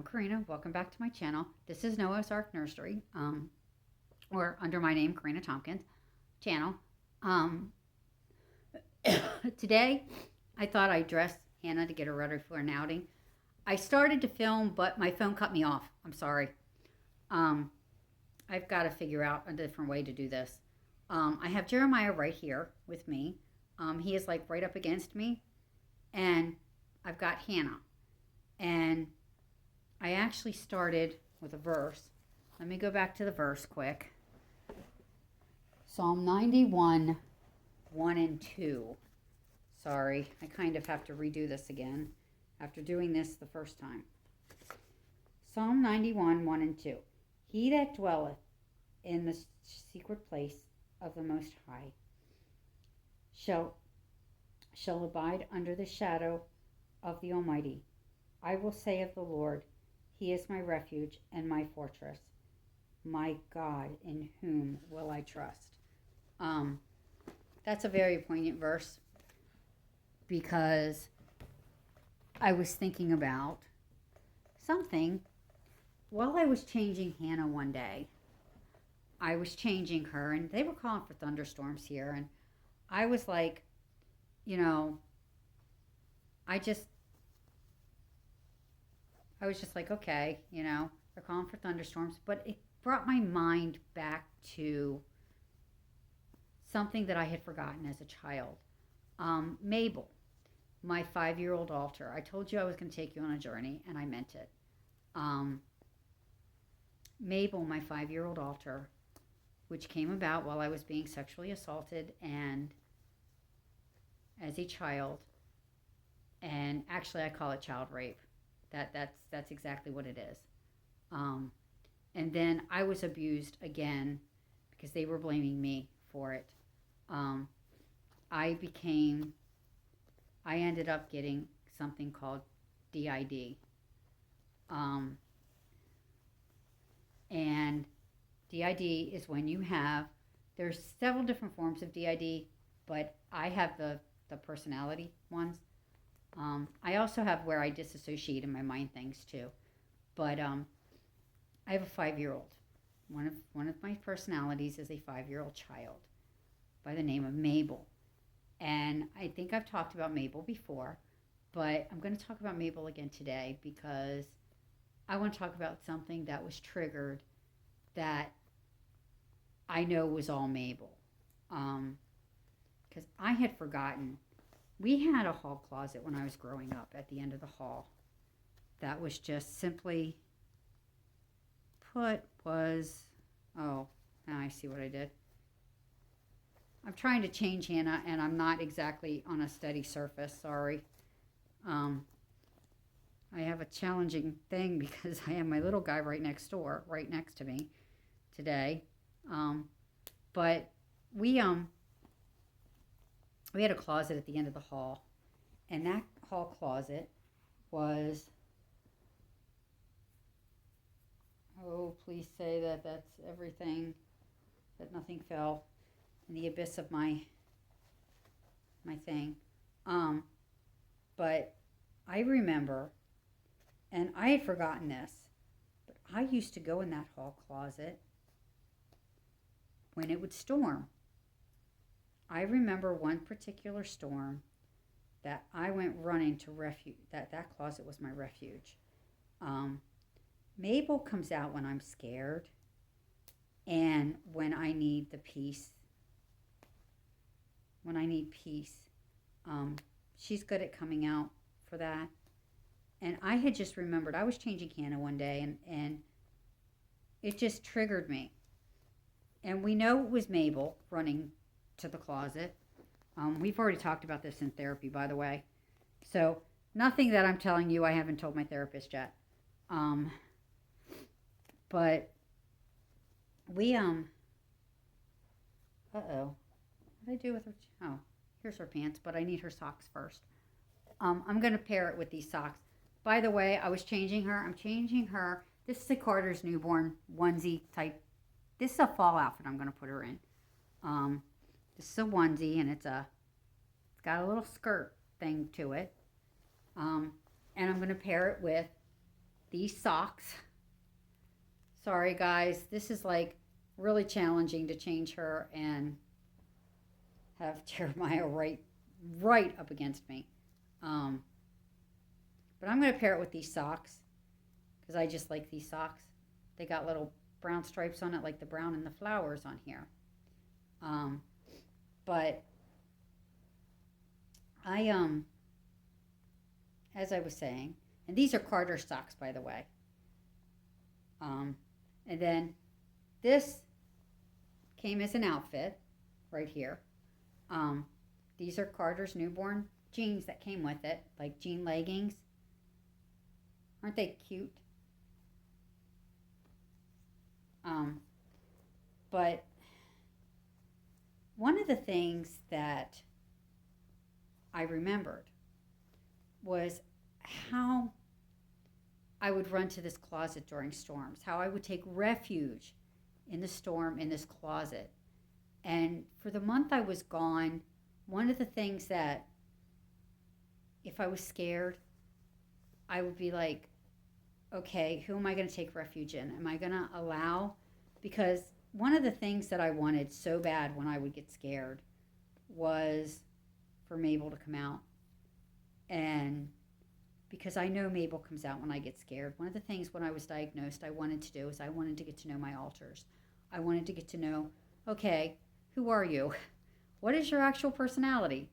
I'm Corinna. Welcome back to my channel. This is Noah's Ark Nursery, or under my name, Corinna Tompkins channel. Um, Today, I thought I'd dress Hannah to get her ready for an outing. I started to film, but my phone cut me off. I'm sorry. Um, I've got to figure out a different way to do this. I have Jeremiah right here with me. He is like right up against me, and I've got Hannah. And I actually started with a verse. Let me go back to the verse quick. Psalm 91, 1 and 2. Sorry, I kind of have to redo this again after doing this the first time. Psalm 91, 1 and 2. He that dwelleth in the secret place of the Most High shall abide under the shadow of the Almighty. I will say of the Lord, He is my refuge and my fortress, my God, in whom will I trust. That's a very poignant verse because I was thinking about something while I was changing Hannah one day. I was changing her, and they were calling for thunderstorms here, and I was like, I was just like, okay, they're calling for thunderstorms. But it brought my mind back to something that I had forgotten as a child. Mabel, my 5-year-old altar. I told you I was going to take you on a journey, and I meant it. Mabel, my 5-year-old altar, which came about while I was being sexually assaulted and as a child. And actually, I call it child rape. That's exactly what it is. And then I was abused again because they were blaming me for it. I ended up getting something called DID. And DID is when you have, there's several different forms of DID, but I have the personality ones. I also have where I disassociate in my mind things too. But I have a 5-year-old. One of my personalities is a 5-year-old child by the name of Mabel. And I think I've talked about Mabel before, but I'm going to talk about Mabel again today because I want to talk about something that was triggered that I know was all Mabel. Because I had forgotten. We had a hall closet when I was growing up at the end of the hall. That was just simply put was, oh, now I see what I did. I'm trying to change Hannah, and I'm not exactly on a steady surface, sorry. I have a challenging thing because I have my little guy right next to me today. But we had a closet at the end of the hall, and that hall closet was, oh, please say that that's everything, that nothing fell in the abyss of my thing. But I remember, and I had forgotten this, but I used to go in that hall closet when it would storm. I remember one particular storm that I went running to refuge. That closet was my refuge. Mabel comes out when I'm scared and when I need the peace. When I need peace, she's good at coming out for that. And I had just remembered, I was changing Hannah one day, and it just triggered me. And we know it was Mabel running to the closet. We've already talked about this in therapy, by the way. So nothing that I'm telling you I haven't told my therapist yet. But we, uh-oh. What did I do with her? Oh, here's her pants, but I need her socks first. I'm going to pair it with these socks. By the way, I was changing her. I'm changing her. This is a Carter's newborn onesie type. This is a fall outfit I'm going to put her in. This is a onesie, and it's got a little skirt thing to it. And I'm going to pair it with these socks. Sorry guys, this is like really challenging to change her and have Jeremiah right up against me. But I'm going to pair it with these socks because I just like these socks. They got little brown stripes on it like the brown and the flowers on here. But I, as I was saying, and these are Carter socks, by the way. And then this came as an outfit right here. These are Carter's newborn jeans that came with it, like jean leggings. Aren't they cute? But one of the things that I remembered was how I would run to this closet during storms, how I would take refuge in the storm in this closet. And for the month I was gone, one of the things that, if I was scared, I would be like, okay, who am I going to take refuge in? Am I going to allow? Because one of the things that I wanted so bad when I would get scared was for Mabel to come out. And because I know Mabel comes out when I get scared, one of the things when I was diagnosed I wanted to do is I wanted to get to know my alters. I wanted to get to know, okay, who are you? What is your actual personality?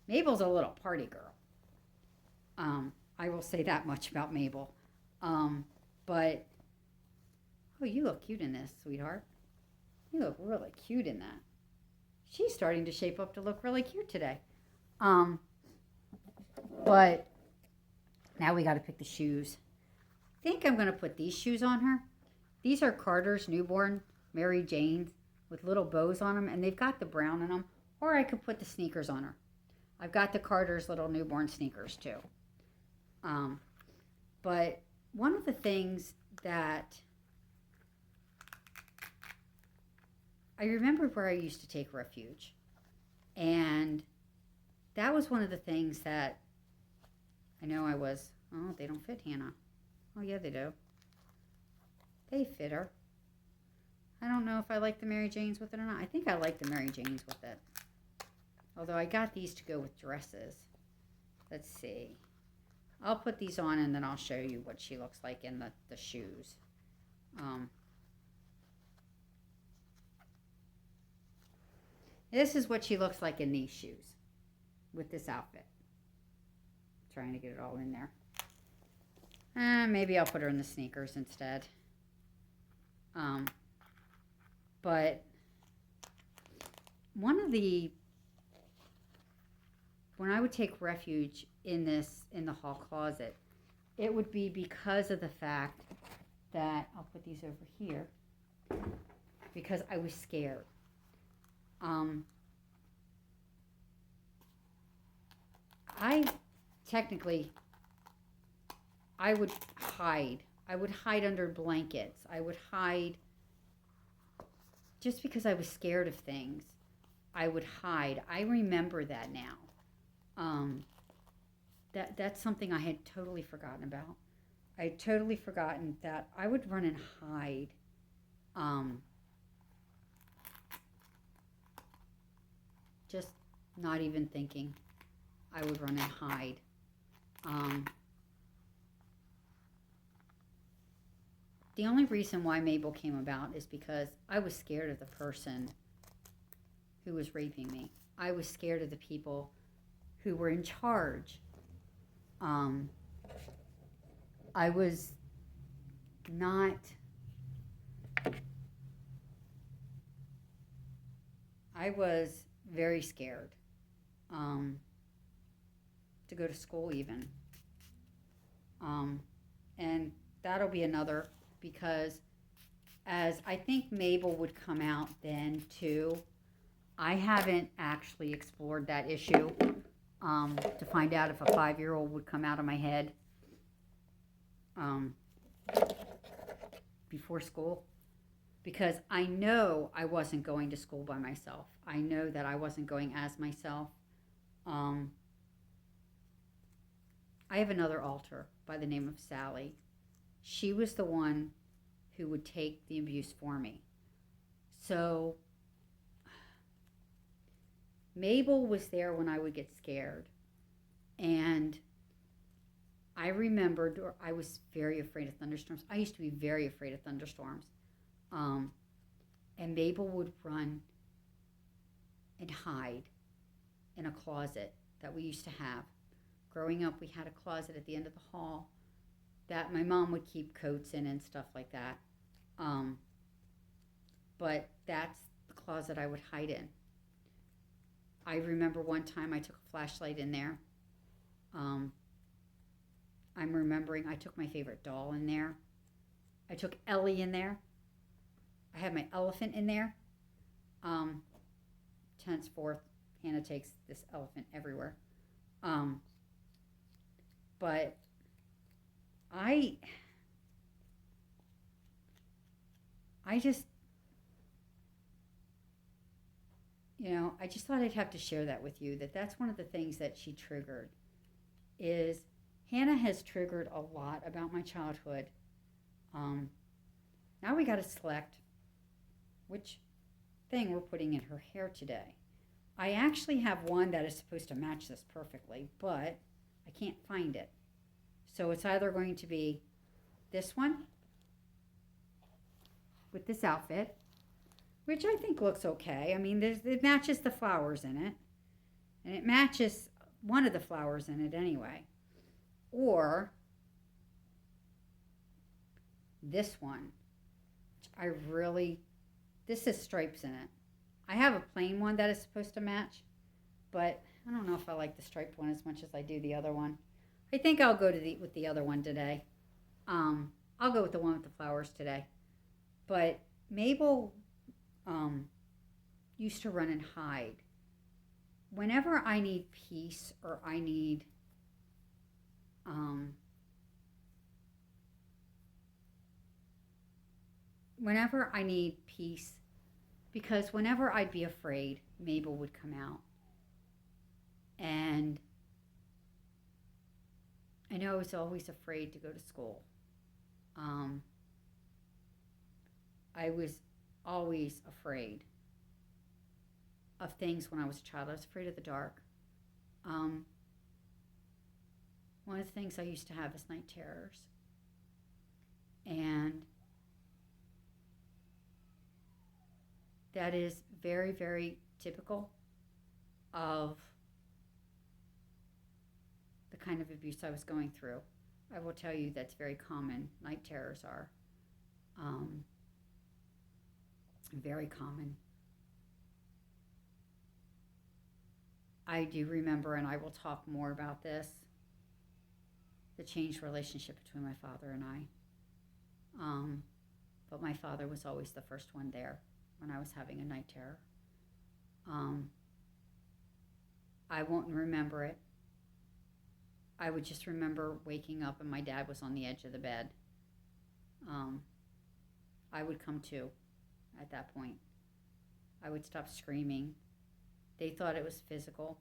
Mabel's a little party girl. I will say that much about Mabel. But, oh, you look cute in this, sweetheart. You look really cute in that. She's starting to shape up to look really cute today. But now we got to pick the shoes. I think I'm going to put these shoes on her. These are Carter's newborn Mary Jane's with little bows on them, and they've got the brown in them. Or I could put the sneakers on her. I've got the Carter's little newborn sneakers too. But one of the things that I remember where I used to take refuge, and that was one of the things that I know I was, oh, they don't fit Hannah. Oh, yeah, they do. They fit her. I don't know if I like the Mary Janes with it or not. I think I like the Mary Janes with it. Although I got these to go with dresses. Let's see. I'll put these on and then I'll show you what she looks like in the shoes. This is what she looks like in these shoes with this outfit. Trying to get it all in there. Maybe I'll put her in the sneakers instead. But one of the, when I would take refuge in the hall closet, it would be because of the fact that, I'll put these over here, because I was scared. I would hide. I would hide under blankets. I would hide just because I was scared of things. I would hide. I remember that now. That's something I had totally forgotten about. I had totally forgotten that I would run and hide. Just not even thinking. I would run and hide. The only reason why Mabel came about is because I was scared of the person who was raping me. I was scared of the people who were in charge. I was not... I was very scared to go to school even. And that'll be another, because as I think Mabel would come out then too, I haven't actually explored that issue to find out if a 5-year-old would come out of my head before school. Because I know I wasn't going to school by myself. I know that I wasn't going as myself. I have another alter by the name of Sally. She was the one who would take the abuse for me. So Mabel was there when I would get scared. And I remembered, or I was very afraid of thunderstorms. I used to be very afraid of thunderstorms. And Mabel would run and hide in a closet that we used to have. Growing up, we had a closet at the end of the hall that my mom would keep coats in and stuff like that. But that's the closet I would hide in. I remember one time I took a flashlight in there. I'm remembering I took my favorite doll in there. I took Ellie in there. I had my elephant in there. Henceforth, Hannah takes this elephant everywhere. But I just, I just thought I'd have to share that with you, that's one of the things that she triggered, is Hannah has triggered a lot about my childhood. Now we got to select which thing we're putting in her hair today. I actually have one that is supposed to match this perfectly, but I can't find it. So it's either going to be this one with this outfit, which I think looks okay. I mean, it matches the flowers in it, and it matches one of the flowers in it anyway. Or this one, which this has stripes in it. I have a plain one that is supposed to match, but I don't know if I like the striped one as much as I do the other one. I think I'll go with the other one today. I'll go with the one with the flowers today. But Mabel used to run and hide. Whenever I need peace, or I need peace, because whenever I'd be afraid, Mabel would come out. And I know I was always afraid to go to school. I was always afraid of things when I was a child. I was afraid of the dark. One of the things I used to have is night terrors. And that is very, very typical of the kind of abuse I was going through. I will tell you that's very common. Night terrors are very common. I do remember, and I will talk more about this, the changed relationship between my father and I. But my father was always the first one there when I was having a night terror. I won't remember it. I would just remember waking up and my dad was on the edge of the bed. I would come to at that point. I would stop screaming. They thought it was physical.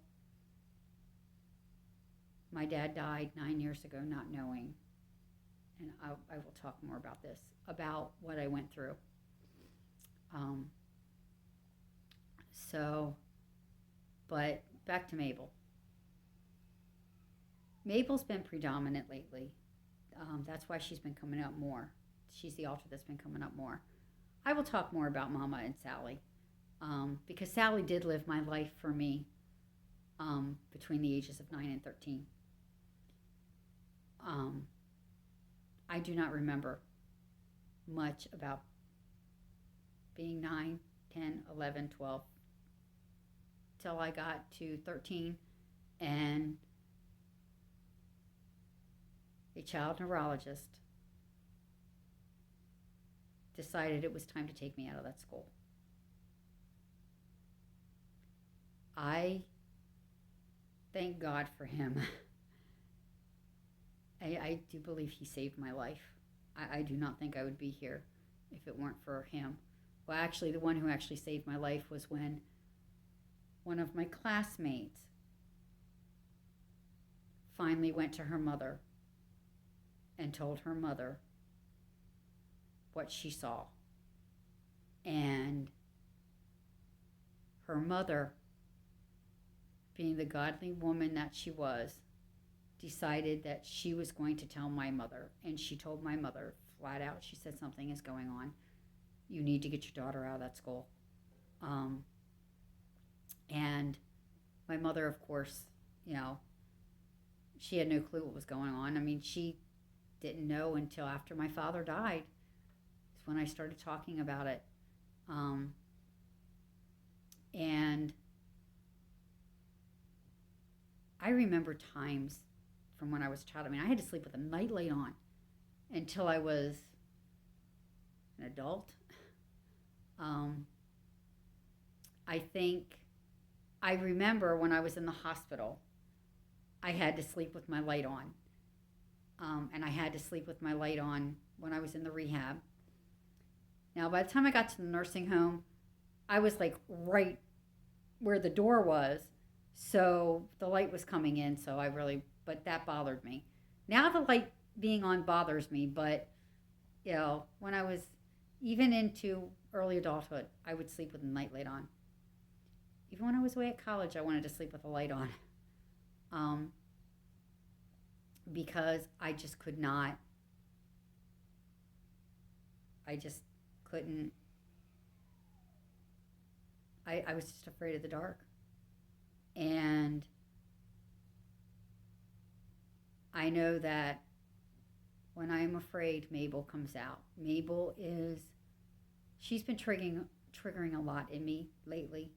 My dad died 9 years ago not knowing. And I will talk more about this, about what I went through. But back to Mabel. Mabel's been predominant lately. That's why she's been coming up more. She's the altar that's been coming up more. I will talk more about Mama and Sally, because Sally did live my life for me between the ages of 9 and 13. I do not remember much about being 9, 10, 11, 12, till I got to 13, and a child neurologist decided it was time to take me out of that school. I thank God for him. I do believe he saved my life. I do not think I would be here if it weren't for him. Well, actually, the one who actually saved my life was when one of my classmates finally went to her mother and told her mother what she saw. And her mother, being the godly woman that she was, decided that she was going to tell my mother. And she told my mother flat out, she said, something is going on. You need to get your daughter out of that school. And my mother, of course, she had no clue what was going on. I mean, she didn't know until after my father died. It's when I started talking about it. And I remember times from when I was a child. I mean, I had to sleep with a nightlight on until I was an adult. I remember when I was in the hospital, I had to sleep with my light on. And I had to sleep with my light on when I was in the rehab. Now, by the time I got to the nursing home, I was like right where the door was. So the light was coming in. But that bothered me. Now the light being on bothers me. But, when I was even into early adulthood, I would sleep with a nightlight on. Even when I was away at college, I wanted to sleep with a light on. Because I just could not. I just couldn't. I was just afraid of the dark. And I know that when I'm afraid, Mabel comes out. She's been triggering a lot in me lately.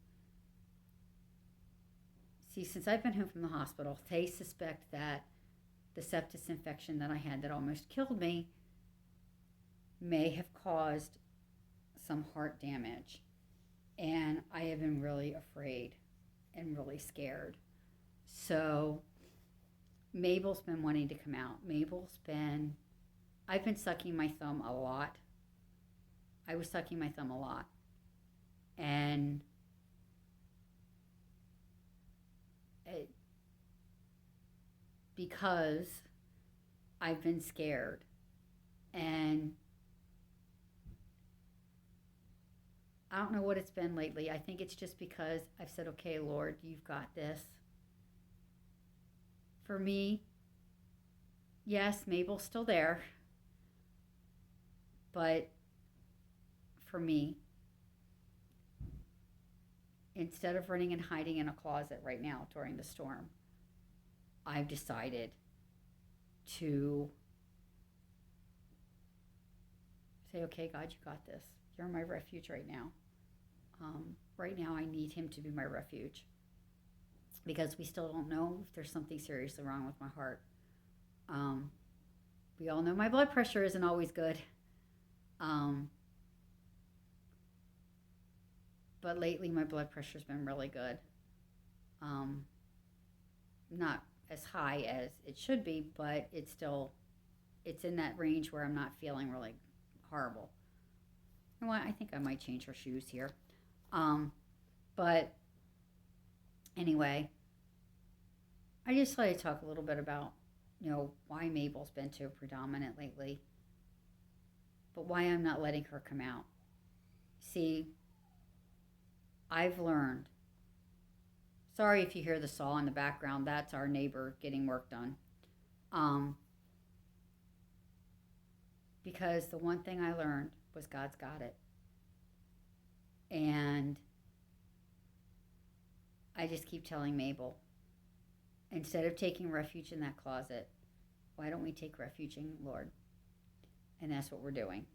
See, since I've been home from the hospital, they suspect that the sepsis infection that I had that almost killed me may have caused some heart damage. And I have been really afraid and really scared. So Mabel's been wanting to come out. I've been sucking my thumb a lot. I was sucking my thumb a lot. And because I've been scared. And I don't know what it's been lately. I think it's just because I've said, okay, Lord, you've got this. For me, yes, Mabel's still there. But for me, instead of running and hiding in a closet right now during the storm, I've decided to say, okay, God, you got this. You're my refuge right now. Right now, I need him to be my refuge because we still don't know if there's something seriously wrong with my heart. We all know my blood pressure isn't always good. But lately, my blood pressure's been really good. Not as high as it should be, but it's in that range where I'm not feeling really horrible. You know what? I think I might change her shoes here. But anyway, I just thought I'd talk a little bit about, why Mabel's been so predominant lately, but why I'm not letting her come out. See, I've learned. Sorry if you hear the saw in the background. That's our neighbor getting work done. Because the one thing I learned was God's got it. And I just keep telling Mabel, instead of taking refuge in that closet, why don't we take refuge in the Lord? And that's what we're doing.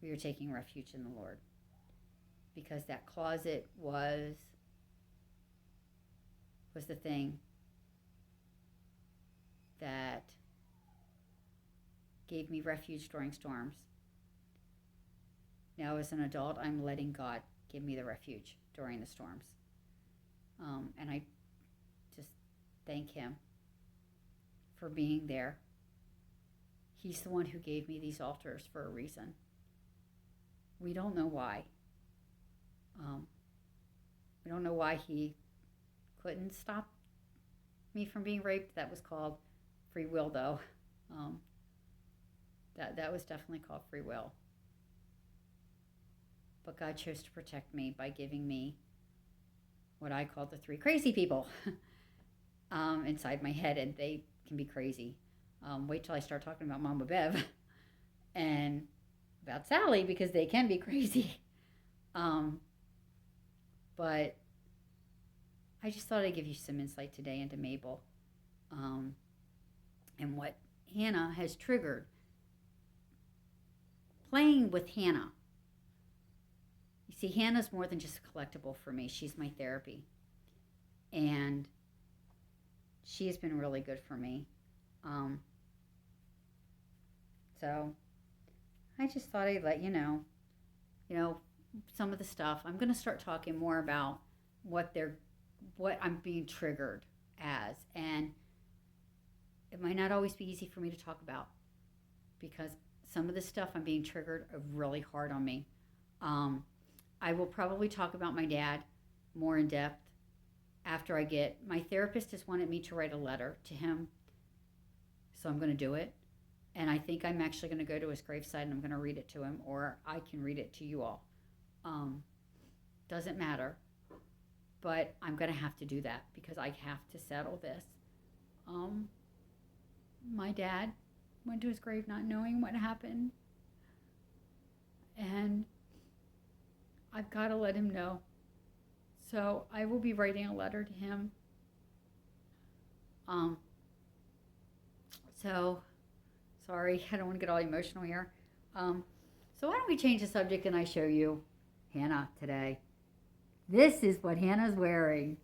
We are taking refuge in the Lord. Because that closet was the thing that gave me refuge during storms. Now, as an adult, I'm letting God give me the refuge during the storms. And I just thank him for being there. He's the one who gave me these altars for a reason. We don't know why. We don't know why he couldn't stop me from being raped. That was called free will, though. Um, that was definitely called free will. But God chose to protect me by giving me what I call the three crazy people inside my head, and they can be crazy. Wait till I start talking about Mama Bev and about Sally, because they can be crazy. But I just thought I'd give you some insight today into Mabel, and what Hannah has triggered. Playing with Hannah. You see, Hannah's more than just a collectible for me. She's my therapy. And she has been really good for me. So I just thought I'd let you know, some of the stuff. I'm going to start talking more about what I'm being triggered as. And it might not always be easy for me to talk about, because some of the stuff I'm being triggered are really hard on me. I will probably talk about my dad more in depth after my therapist has wanted me to write a letter to him. So I'm going to do it. And I think I'm actually going to go to his gravesite and I'm going to read it to him, or I can read it to you all. Doesn't matter. But I'm going to have to do that because I have to settle this. My dad went to his grave not knowing what happened. And I've got to let him know. So I will be writing a letter to him. So, sorry, I don't want to get all emotional here. So why don't we change the subject and I show you Hannah today. This is what Hannah's wearing.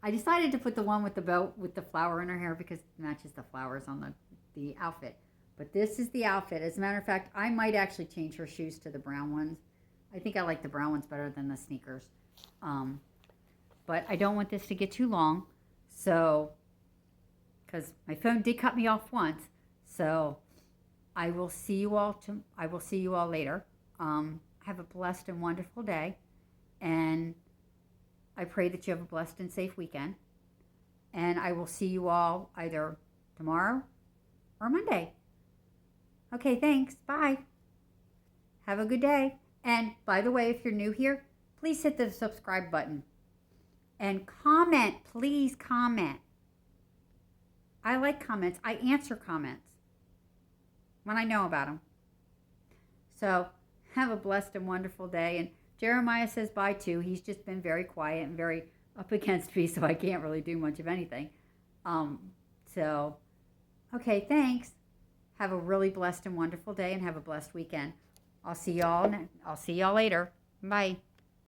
I decided to put the one with the belt with the flower in her hair because it matches the flowers on the outfit. But this is the outfit. As a matter of fact, I might actually change her shoes to the brown ones. I think I like the brown ones better than the sneakers. But I don't want this to get too long. So, because my phone did cut me off once. So, I will see you all later. Have a blessed and wonderful day. And I pray that you have a blessed and safe weekend. And I will see you all either tomorrow or Monday. Okay, thanks. Bye. Have a good day. And by the way, if you're new here, please hit the subscribe button. And comment. Please comment. I like comments. I answer comments when I know about them. So have a blessed and wonderful day. And Jeremiah says bye too. He's just been very quiet and very up against me, so I can't really do much of anything. Okay, thanks. Have a really blessed and wonderful day and have a blessed weekend. I'll see y'all later. Bye.